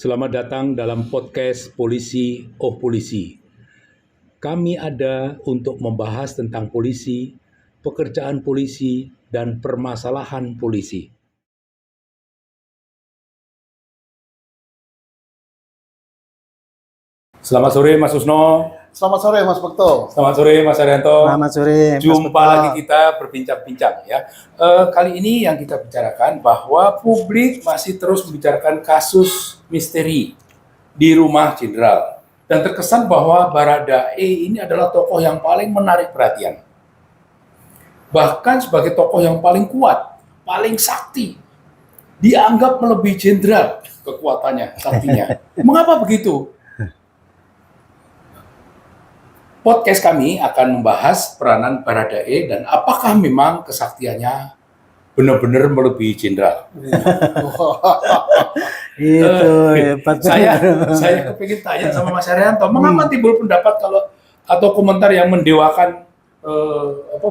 Selamat datang dalam podcast Polisi Oh Polisi. Kami ada untuk membahas tentang polisi, pekerjaan polisi, dan permasalahan polisi. Selamat sore Mas Susno. Selamat sore Mas Bekto. Selamat sore Mas Arianto. Selamat sore Mas Jumpa Bekto. lagi kita berbincang-bincang ya. Kali ini yang kita bicarakan bahwa publik masih terus membicarakan kasus misteri di Rumah Jenderal. Dan terkesan bahwa Baradae ini adalah tokoh yang paling menarik perhatian. Bahkan sebagai tokoh yang paling kuat, paling sakti. Dianggap melebihi jenderal kekuatannya, saktinya. Mengapa begitu? Podcast kami akan membahas peranan Baradae dan apakah memang kesaktiannya benar-benar melebihi jenderal. Itu hebat. Saya kepingin tanya sama Mas Arianto, mengapa timbul pendapat atau komentar yang mendewakan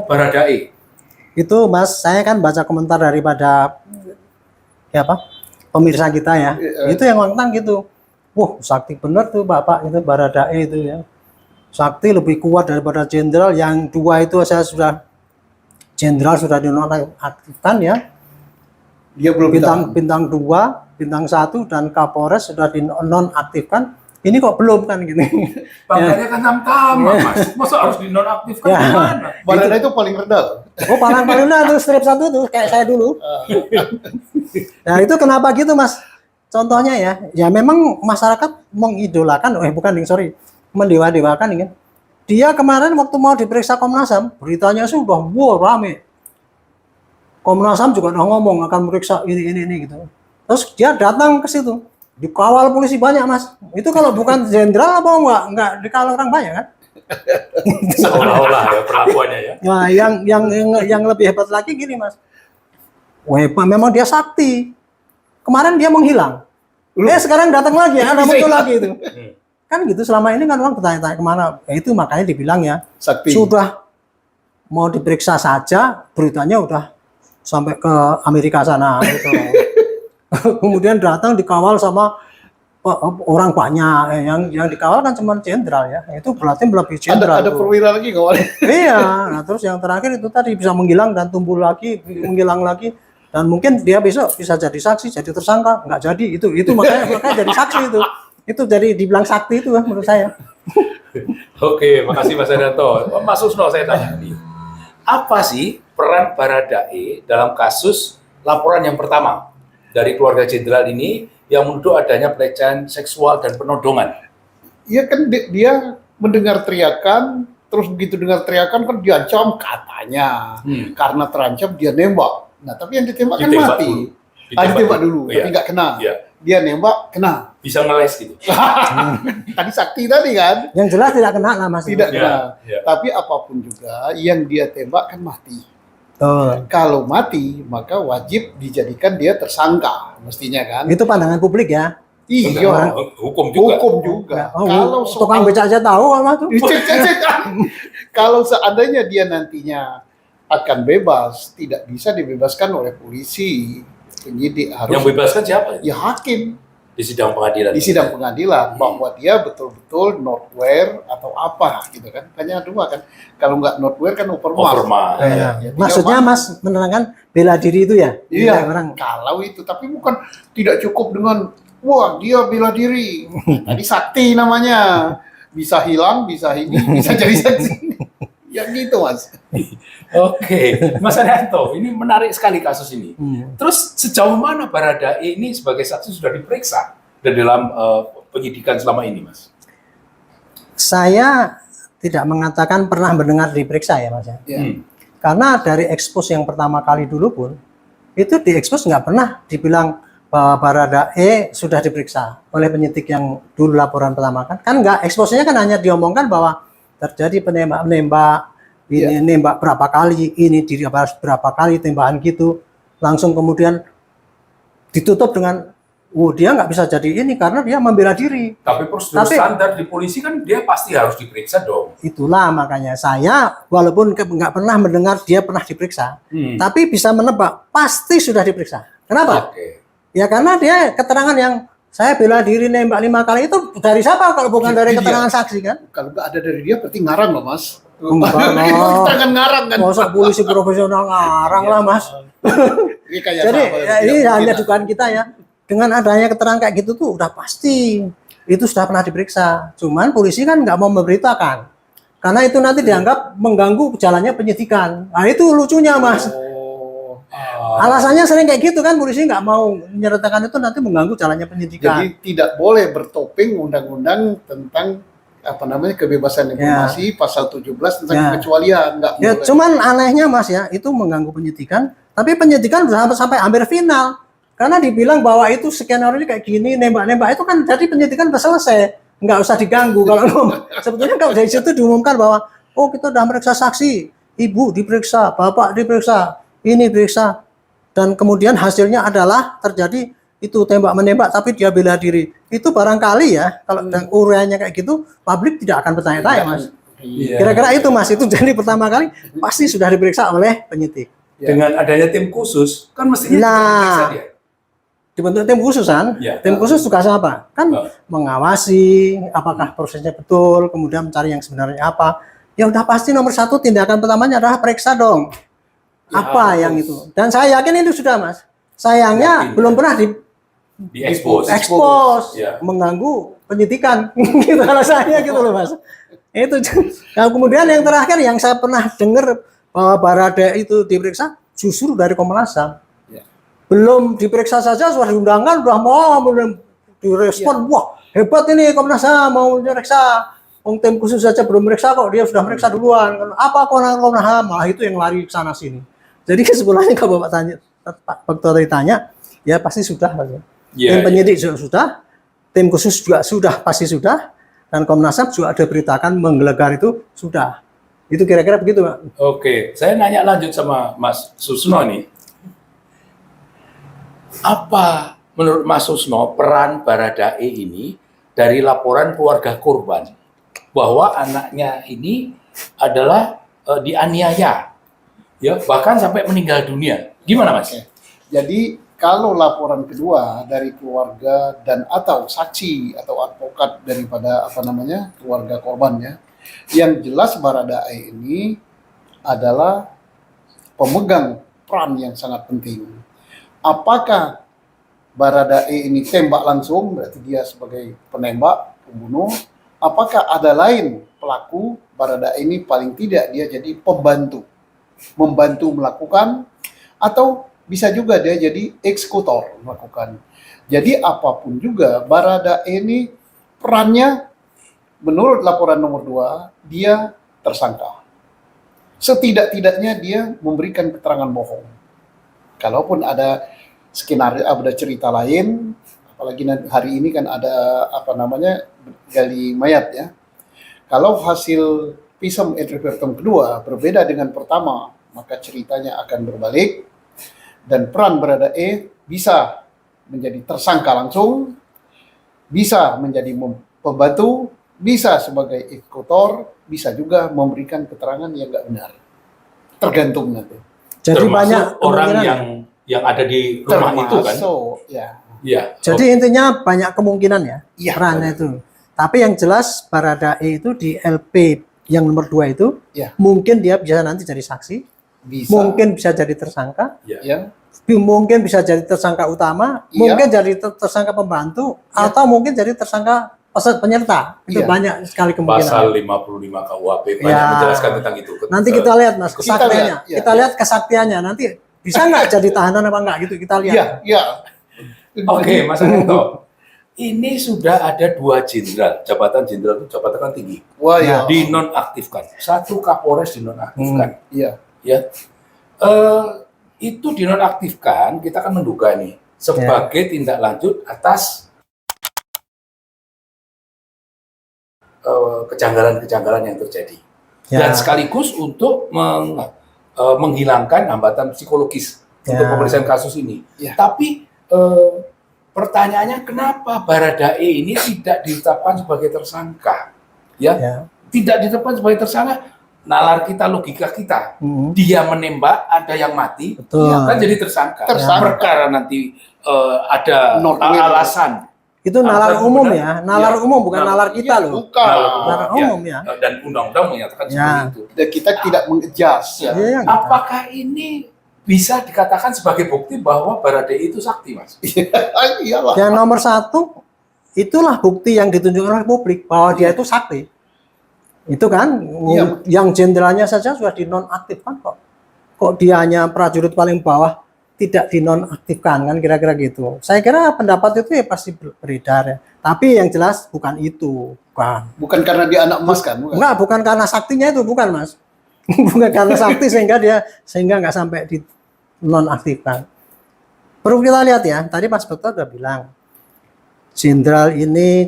Baradae? Itu Mas, saya kan baca komentar daripada pemirsa kita ya. Itu yang tentang gitu. Wah, sakti bener tuh Bapak itu Baradae itu ya. Sakti lebih kuat daripada jenderal. Yang dua itu saya sudah jenderal sudah dinonaktifkan ya. Dia belum bintang 2, bintang 1 dan Kapolres sudah dinonaktifkan. Ini kok belum kan gitu. Pangkatnya kan tamtama Mas. Masa harus dinonaktifkan gimana? Baradae itu paling rendah. Oh, paling rendah tuh strip 1 tuh kayak saya dulu. Nah, itu kenapa gitu Mas? Contohnya ya memang masyarakat mengidolakan, mendewa-dewakan ini. Dia kemarin waktu mau diperiksa Komnas HAM, beritanya sudah rame. Komnas HAM juga udah ngomong akan meriksa ini gitu. Terus dia datang ke situ, dikawal polisi banyak Mas. Itu kalau bukan jenderal apa enggak dikawal orang banyak kan? Seolah-olah ya perlakuannya ya. Nah, yang lebih hebat lagi gini Mas. Wah, memang dia sakti. Kemarin dia menghilang. Sekarang datang lagi, ada muncul lagi itu. Kan gitu, selama ini kan orang bertanya-tanya kemana. Itu makanya dibilang ya, Sakti. Sudah mau diperiksa saja, beritanya udah sampai ke Amerika sana. Gitu. Kemudian datang dikawal sama orang banyak. Yang dikawal kan cuma jenderal ya. Itu berarti melebihi jenderal. Ada perwira lagi kawalnya. Iya, nah terus yang terakhir itu tadi bisa menghilang dan tumbuh lagi, menghilang lagi. Dan mungkin dia besok bisa jadi saksi, jadi tersangka. Nggak jadi, itu makanya jadi saksi itu. Itu jadi dibilang sakti itu menurut saya. Oke, makasih Mas Arianto. Mas Susno, saya tanya nih. Apa sih peran Baradae dalam kasus laporan yang pertama dari keluarga jenderal ini yang menuduh adanya pelecehan seksual dan penodongan? Iya kan dia mendengar teriakan, terus begitu dengar teriakan kan diancam katanya. Karena terancam dia nembak. Nah, tapi yang ditembak kan mati. Ditembak dulu, tapi nggak kena. Iya. Dia nembak, kena. Bisa ngeles gitu. Tadi sakti tadi kan? Yang jelas tidak kena lah Mas. Tidak kena. Ya. Tapi apapun juga yang dia tembak kan mati. Betul. Kalau mati, maka wajib dijadikan dia tersangka, mestinya kan? Itu pandangan publik ya. Iya. Hukum juga. Hukum juga. Oh, Kalau tukang beca aja tahu Mas tuh. Kalau seandainya dia nantinya akan bebas, tidak bisa dibebaskan oleh polisi. Penyidik harus Yang bebaskan siapa? ya hakim Di sidang pengadilan. di sidang pengadilan bahwa dia betul-betul notwear atau apa gitu kan. Hanya dua kan. Kalau nggak notwear kan overmark. Overmark. Ya, Maksudnya Mas menerangkan bela diri itu ya? Iya, Orang. kalau itu, tapi bukan tidak cukup dengan wah dia bela diri. Tadi sakti namanya, bisa hilang, bisa ini, bisa jadi saksi. Ya gitu Mas. Oke, Mas Arianto, ini menarik sekali kasus ini. Terus sejauh mana Baradae ini sebagai saksi sudah diperiksa dalam penyidikan selama ini, Mas? Saya tidak mengatakan pernah mendengar diperiksa ya Mas ya. Karena dari ekspos yang pertama kali dulu pun, itu di ekspos nggak pernah dibilang bahwa Baradae sudah diperiksa oleh penyidik yang dulu laporan pertama kan. Kan nggak, eksposnya kan hanya diomongkan bahwa terjadi penembak-menembak, ini nembak berapa kali, ini berapa kali tembakan gitu, langsung kemudian ditutup dengan, dia nggak bisa jadi ini karena dia membela diri. Tapi prosedur standar di polisi kan dia pasti harus diperiksa dong. Itulah makanya saya walaupun nggak pernah mendengar dia pernah diperiksa, tapi bisa menebak pasti sudah diperiksa. Kenapa? Oke. Ya karena dia keterangan yang Saya bela diri nembak 5 kali itu dari siapa kalau bukan dari Iya. keterangan saksi kan? Kalau nggak ada dari dia berarti ngarang loh Mas. Enggak lah. Tangan ngarang kan. Masa polisi profesional ngarang lah Mas. Ini kayak Jadi sama, ya, tidak ini mungkin hanya lah. dugaan kita ya. Dengan adanya keterangan kayak gitu tuh udah pasti itu sudah pernah diperiksa. Cuman polisi kan nggak mau memberitakan. Karena itu nanti dianggap mengganggu jalannya penyidikan. Nah itu lucunya Mas. Alasannya sering kayak gitu kan, polisi nggak mau menyertakan itu nanti mengganggu jalannya penyidikan. Jadi tidak boleh bertopeng undang-undang tentang apa namanya kebebasan informasi pasal 17 tentang Ya. kekecualian, nggak Ya, boleh. cuman anehnya Mas ya, itu mengganggu penyidikan, tapi penyidikan udah sampai hampir final. Karena dibilang bahwa itu skenario kayak gini, nembak-nembak itu kan jadi penyidikan udah selesai. Nggak usah diganggu. Kalau sebetulnya kalau dari situ diumumkan bahwa, oh kita udah meriksa saksi, ibu diperiksa, bapak diperiksa, ini diperiksa. Dan kemudian hasilnya adalah terjadi itu tembak-menembak tapi dia bela diri. Itu barangkali ya, kalau uraiannya kayak gitu, publik tidak akan bertanya-tanya Mas. Iya. Kira-kira itu Mas, itu jadi pertama kali pasti sudah diperiksa oleh penyidik. Dengan adanya tim khusus, kan mestinya Nah. juga diperiksa dia. Dibentuk tim khusus kan? Ya. Tim khusus tugasnya apa? Kan Oh. mengawasi apakah prosesnya betul, kemudian mencari yang sebenarnya apa. Ya udah pasti nomor satu tindakan pertamanya adalah periksa dong. Ya, Apa yang harus. itu? Dan saya yakin itu sudah Mas. Sayangnya Yakin, belum ya. pernah Diekspos. diekspos, Ya. mengganggu penyidikan. Gitu alasannya gitu loh Mas. Itu. Nah, kemudian yang terakhir yang saya pernah dengar bahwa Barada itu diperiksa justru dari Komnas HAM. Ya. Belum diperiksa saja sudah diundangkan, udah mau belum direspon. Wah, hebat ini Komnas HAM mau diperiksa. Tim khusus saja belum meriksa kok, dia sudah meriksa duluan. Apa Komnas HAM? Malah itu yang lari ke sana sini. Jadi kesimpulannya kalau Bapak tanya, Pak Dokter ditanya, ya pasti sudah. Ya, Tim ya. penyidik juga sudah, tim khusus juga sudah, pasti sudah, dan Komnas HAM juga ada beritakan menggelegar itu sudah. Itu kira-kira begitu, Pak. Oke, saya nanya lanjut sama Mas Susno nih. Apa menurut Mas Susno peran Baradae ini dari laporan keluarga korban bahwa anaknya ini adalah dianiaya, ya bahkan sampai meninggal dunia? Gimana Mas? Jadi kalau laporan kedua dari keluarga dan atau saksi atau advokat daripada apa namanya keluarga korbannya, yang jelas Baradae ini adalah pemegang peran yang sangat penting. Apakah Baradae ini tembak langsung, berarti dia sebagai penembak, pembunuh. Apakah ada lain pelaku? Baradae ini paling tidak dia jadi pembantu, membantu melakukan, atau bisa juga dia jadi eksekutor melakukan. Jadi apapun juga Baradae ini perannya menurut laporan nomor 2 dia tersangka. Setidak-tidaknya dia memberikan keterangan bohong. Kalaupun ada skenario, ada cerita lain, apalagi hari ini kan ada apa namanya gali mayat ya. Kalau hasil visum et repertum kedua berbeda dengan pertama, maka ceritanya akan berbalik dan peran Baradae bisa menjadi tersangka langsung, bisa menjadi pembantu, bisa sebagai eksekutor, bisa juga memberikan keterangan yang nggak benar. Tergantung nanti. Jadi Termasuk banyak orang kemungkinan. yang ada di rumah itu kan? Termasuk, ya. Iya. Jadi intinya banyak kemungkinan ya, Iya, perannya banyak. itu. Tapi yang jelas Baradae itu di LP yang nomor 2 itu, Ya. mungkin dia bisa nanti jadi saksi, Bisa. mungkin bisa jadi tersangka, Ya. mungkin bisa jadi tersangka utama, Iya. mungkin jadi tersangka pembantu, Iya. atau mungkin jadi tersangka penyerta. Itu Iya. banyak sekali kemungkinan. Pasal 55 KUHP banyak Ya. menjelaskan tentang itu. Nanti kita lihat Mas Kita kesaktiannya. lihat, ya. Kita lihat kesaktiannya. Nanti bisa nggak jadi tahanan apa enggak gitu kita lihat. Iya, iya. Oke, Mas Anto. Ini sudah ada 2 jenderal, jabatan jenderal itu jabatan tinggi, Wah, ya. dinonaktifkan. 1 Kapolres dinonaktifkan. Iya. Ya, itu dinonaktifkan. Kita akan menduga nih sebagai tindak lanjut atas kejanggalan-kejanggalan yang terjadi, Ya. dan sekaligus untuk menghilangkan hambatan psikologis untuk Ya. pemeriksaan kasus ini. Ya. Tapi pertanyaannya kenapa Baradae ini tidak ditetapkan sebagai tersangka? Ya, Ya. tidak ditetapkan sebagai tersangka. Nalar kita, logika kita, dia menembak, ada yang mati, Betul. kan jadi tersangka. Tersangka. Perkara nanti ada Normal. alasan Itu nalar Alasan umum benar, ya, nalar ya, umum bukan nalar kita Iya, loh. bukan. Nalar umum ya. Dan undang-undang menyatakan Ya. seperti itu. Dan kita tidak mengejas ya. Iya, Apakah ini bisa dikatakan sebagai bukti bahwa Baradae itu sakti, Mas? Iyalah. Yang nomor satu, itulah bukti yang ditunjukkan oleh publik bahwa dia itu sakti. Itu kan, Iya. yang jenderalnya saja sudah dinonaktifkan kok. Kok dia hanya prajurit paling bawah tidak dinonaktifkan kan kira-kira gitu. Saya kira pendapat itu ya pasti beredar ya. Tapi yang jelas bukan itu, bukan. Bukan karena dia anak emas kan? Bukan. Bukan karena saktinya itu, bukan Mas. Bukan karena sakti sehingga nggak sampai dinonaktifkan. Perlu kita lihat ya, tadi Mas Bekto udah bilang jenderal ini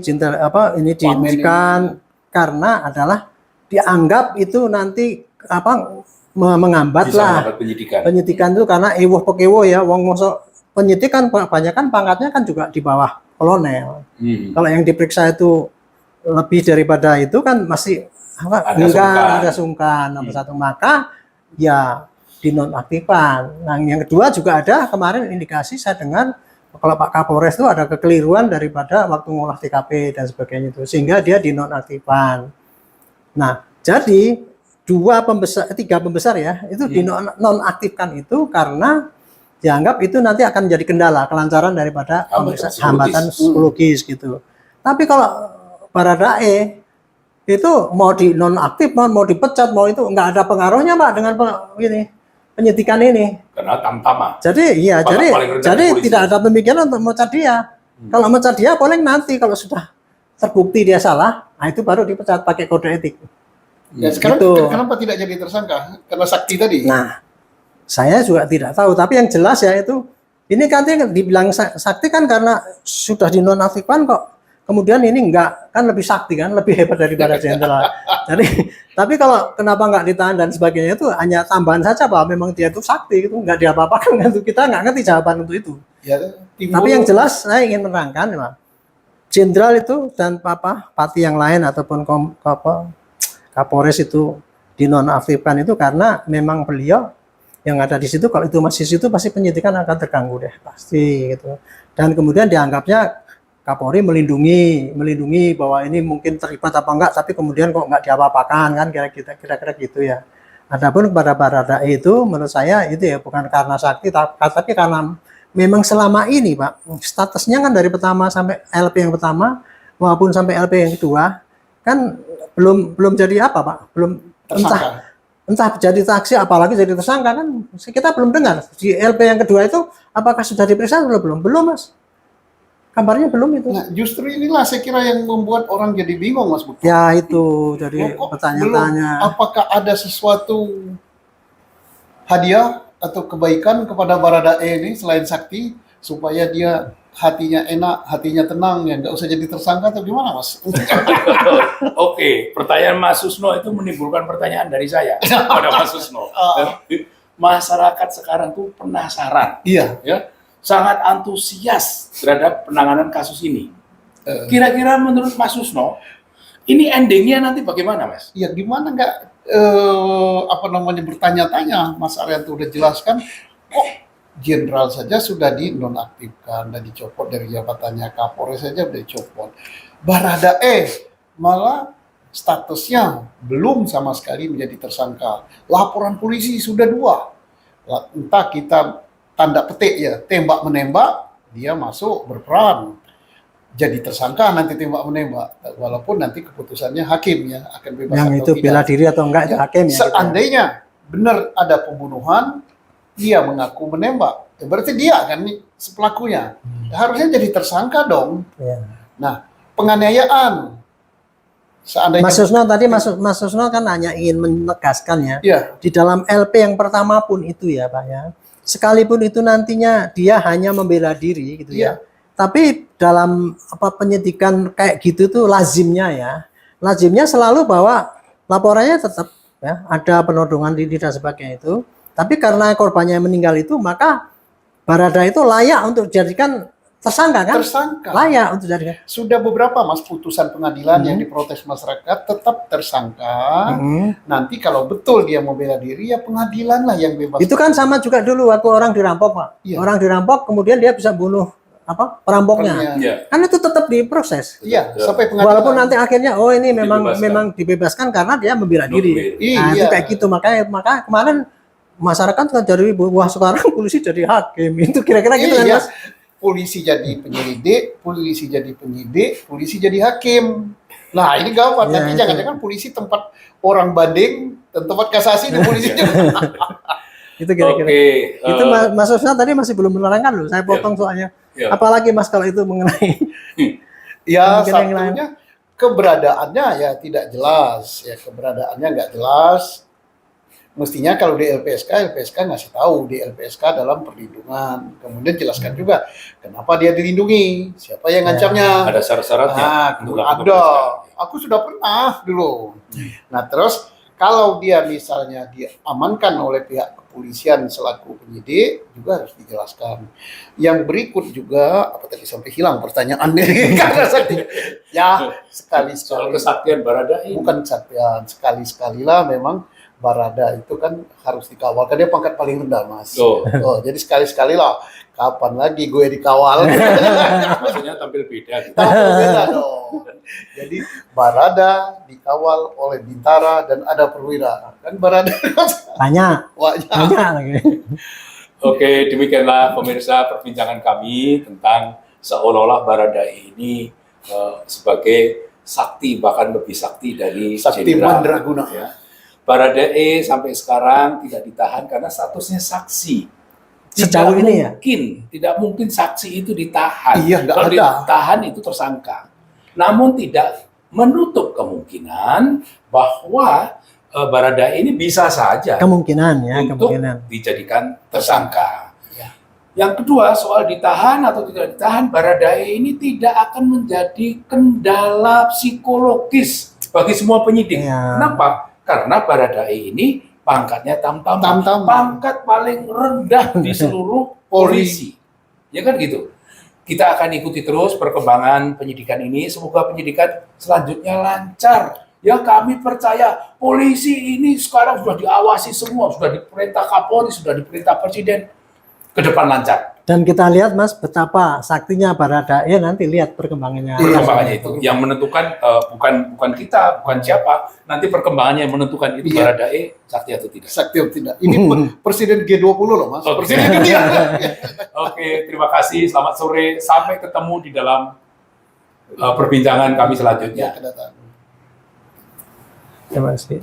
dihentikan karena adalah dianggap itu nanti menghambat Bisa lah melakukan penyidikan. penyidikan itu karena ewoh pekewo ya, wong mosok penyidik kan kebanyakan pangkatnya kan juga di bawah kolonel. Kalau yang diperiksa itu lebih daripada itu kan masih ada sungkan nomor satu, maka ya dinonaktifkan. Nah yang kedua juga ada kemarin indikasi saya dengar kalau Pak Kapolres itu ada kekeliruan daripada waktu ngolah TKP dan sebagainya itu sehingga dia dinonaktifkan. Nah jadi tiga pembesar ya itu dinonaktifkan itu karena dianggap itu nanti akan menjadi kendala kelancaran daripada hambatan psikologis gitu. Tapi kalau Baradae itu mau dinonaktif, mau dipecat, mau itu nggak ada pengaruhnya Pak dengan penyidikan ini. Karena tamtama. Jadi iya, jadi tidak ada pemikiran untuk memecat dia. Kalau memecat dia paling nanti kalau sudah terbukti dia salah, nah itu baru dipecat pakai kode etik. Ya, sekarang Gitu. kenapa tidak jadi tersangka? Karena sakti tadi. Nah, saya juga tidak tahu, tapi yang jelas ya itu ini katanya dibilang sakti kan karena sudah dinonaktifkan kok. Kemudian ini enggak, kan lebih sakti kan, lebih hebat daripada jenderal. Jadi, tapi kalau kenapa enggak ditahan dan sebagainya itu hanya tambahan saja bahwa memang dia itu sakti, itu enggak diapa-apakan, itu kita enggak ngerti jawaban untuk itu. Ya, Tapi yang jelas saya ingin menerangkan, ya, jenderal itu dan pati yang lain ataupun Kapolres itu dinonaktifkan itu karena memang beliau yang ada di situ, kalau itu masih situ pasti penyidikan akan terganggu deh, pasti gitu. Dan kemudian dianggapnya Kapolri melindungi bahwa ini mungkin terlibat apa enggak, tapi kemudian kok enggak diapa-apakan kan kira-kira gitu ya. Adapun kepada Baradae itu menurut saya itu ya bukan karena sakti tapi karena memang selama ini Pak statusnya kan dari pertama sampai LP yang pertama maupun sampai LP yang kedua kan belum jadi apa Pak, belum entah jadi saksi apalagi jadi tersangka kan kita belum dengar. Di LP yang kedua itu apakah sudah diperiksa atau belum Mas? Kabarnya belum itu. Nah, justru inilah saya kira yang membuat orang jadi bingung, Mas Bukto. Ya itu jadi pertanyaan-tanya. Apakah ada sesuatu hadiah atau kebaikan kepada Baradae ini selain sakti supaya dia hatinya enak, hatinya tenang, ya nggak usah jadi tersangka atau gimana, Mas? Oke, pertanyaan Mas Susno itu menimbulkan pertanyaan dari saya kepada Mas Susno. Masyarakat sekarang tuh penasaran, Iya. ya, sangat antusias terhadap penanganan kasus ini. Kira-kira menurut Mas Susno, ini endingnya nanti bagaimana, Mas? Ya gimana nggak bertanya-tanya, Mas Arianto udah jelaskan, kok jenderal saja sudah dinonaktifkan dan dicopot dari jabatannya, Kapolres saja udah dicopot. Baradae malah statusnya belum sama sekali menjadi tersangka. Laporan polisi sudah 2. Entah kita tanda petik ya, tembak menembak, dia masuk berperan jadi tersangka nanti tembak menembak, walaupun nanti keputusannya hakim ya akan bebas yang atau itu tidak. bela diri atau enggak itu hakim ya. Seandainya benar ada pembunuhan, dia mengaku menembak, ya berarti dia kan pelakunya. Harusnya jadi tersangka dong. Ya. Nah, penganiayaan seandainya Mas Susno tadi Mas Susno kan hanya ingin menegaskan ya, ya, di dalam LP yang pertama pun itu ya Pak ya, sekalipun itu nantinya dia hanya membela diri gitu ya, tapi dalam penyidikan kayak gitu tuh lazimnya selalu bahwa laporannya tetap ya ada penodongan diri dan sebagainya itu, tapi karena korbannya meninggal itu maka Baradae itu layak untuk dijadikan tersangka kan? tersangka. Layak untuk dijadikan. Sudah beberapa Mas putusan pengadilan yang diprotes masyarakat tetap tersangka. Nanti kalau betul dia mau bela diri ya pengadilan lah yang bebas. Itu kan sama juga dulu waktu orang dirampok Pak. Iya. Orang dirampok kemudian dia bisa bunuh perampoknya. Iya. Kan itu tetap diproses. Iya, Ya. sampai pengadilan. Walaupun nanti akhirnya ini Dibebaskan. memang dibebaskan karena dia membela diri. Nah, itu Iya. kayak gitu maka kemarin masyarakat kan jadi wah sekarang polisi jadi hakim. Itu kira-kira gitu kan Iya. Mas? Polisi jadi penyelidik, polisi jadi penyidik, polisi jadi hakim. Nah, ini gawat. Ya, Nanti itu. jangan-jangan polisi tempat orang banding dan tempat kasasi di polisi juga. Itu kira-kira. Oke. Itu Mas Usna tadi masih belum menerangkan loh. Saya potong soalnya. Ya. Apalagi Mas kalau itu mengenai Ya, Mungkin yang lain. satunya keberadaannya ya tidak jelas. Ya, keberadaannya nggak jelas. Mestinya kalau di LPSK ngasih tahu di LPSK dalam perlindungan. Kemudian jelaskan juga kenapa dia dilindungi, siapa yang ngancamnya. ada syarat-syaratnya. Nah, untuk ada. pemeriksaan. Aku sudah pernah dulu. Nah, terus kalau dia misalnya diamankan oleh pihak kepolisian selaku penyidik juga harus dijelaskan. Yang berikut juga apa tadi sampai hilang pertanyaannya karena sakti. Ya, Soal sekali-sekali kesaktian Baradae. bukan kesaktian, sekali-sekalilah memang Barada itu kan harus dikawal, kan dia pangkat paling rendah, Mas. Oh. Jadi sekali-sekali lah, kapan lagi gue dikawal? Maksudnya tampil beda gitu. Tahu beda dong. Jadi Barada dikawal oleh Bintara dan ada perwira. Kan Barada banyak wajah. lagi. Oke, demikianlah pemirsa perbincangan kami tentang seolah-olah Baradae ini sebagai sakti, bahkan lebih sakti dari Sakti jenderal. Mandraguna. Ya. Baradae sampai sekarang tidak ditahan karena statusnya saksi. Sejauh ini ya? Tidak mungkin saksi itu ditahan. Iya, nggak Kalau ada. ditahan itu tersangka. Namun tidak menutup kemungkinan bahwa Baradae ini bisa saja Kemungkinan ya, untuk kemungkinan. dijadikan tersangka. Ya. Yang kedua, soal ditahan atau tidak ditahan, Baradae ini tidak akan menjadi kendala psikologis bagi semua penyidik. Ya. Kenapa? Karena Baradae ini pangkatnya tamtama, Tamtama. pangkat paling rendah di seluruh polisi. Ya kan gitu. Kita akan ikuti terus perkembangan penyidikan ini. Semoga penyidikan selanjutnya lancar. Ya, kami percaya polisi ini sekarang sudah diawasi semua, sudah diperintah Kapolri, sudah diperintah Presiden, ke depan lancar. Dan kita lihat Mas betapa saktinya Baradae, nanti lihat perkembangannya. Perkembangannya itu yang menentukan bukan kita, bukan siapa, nanti perkembangannya yang menentukan itu Iya. Baradae sakti atau tidak. Sakti atau tidak. Ini Presiden G20 loh, Mas. Oke. Presiden dunia. Oke, terima kasih. Selamat sore. Sampai ketemu di dalam perbincangan kami Ya, selanjutnya. kedatangan. Terima kasih.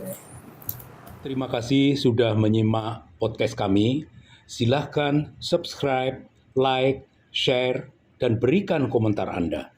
Terima kasih sudah menyimak podcast kami. Silahkan subscribe, like, share, dan berikan komentar Anda.